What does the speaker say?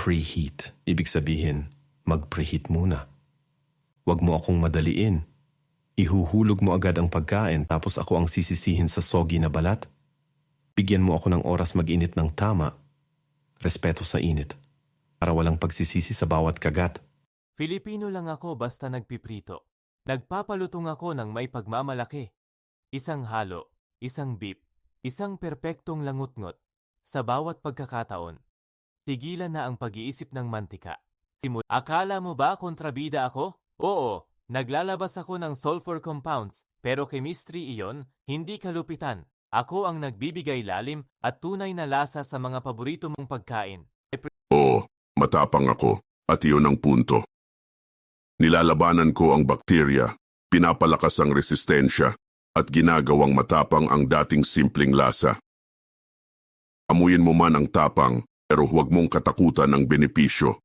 Preheat. Ibig sabihin, mag-preheat muna. Huwag mo akong madaliin. Ihuhulog mo agad ang pagkain tapos ako ang sisisihin sa soggy na balat. Bigyan mo ako ng oras mag-init ng tama. Respeto sa init. Para walang pagsisisi sa bawat kagat. Filipino lang ako basta nagpiprito. Nagpapalutong ako ng may pagmamalaki. Isang halo, isang beep, isang perpektong langut-ngot. Sa bawat pagkakataon. Tigilan na ang pag-iisip ng mantika. Akala mo ba kontrabida ako? Oo, naglalabas ako ng sulfur compounds, pero chemistry iyon, hindi kalupitan. Ako ang nagbibigay lalim at tunay na lasa sa mga paborito mong pagkain. Oo, matapang ako at iyon ang punto. Nilalabanan ko ang bakterya, pinapalakas ang resistensya at ginagawang matapang ang dating simpleng lasa. Amuyin mo man ang tapang pero huwag mong katakutan ang benepisyo.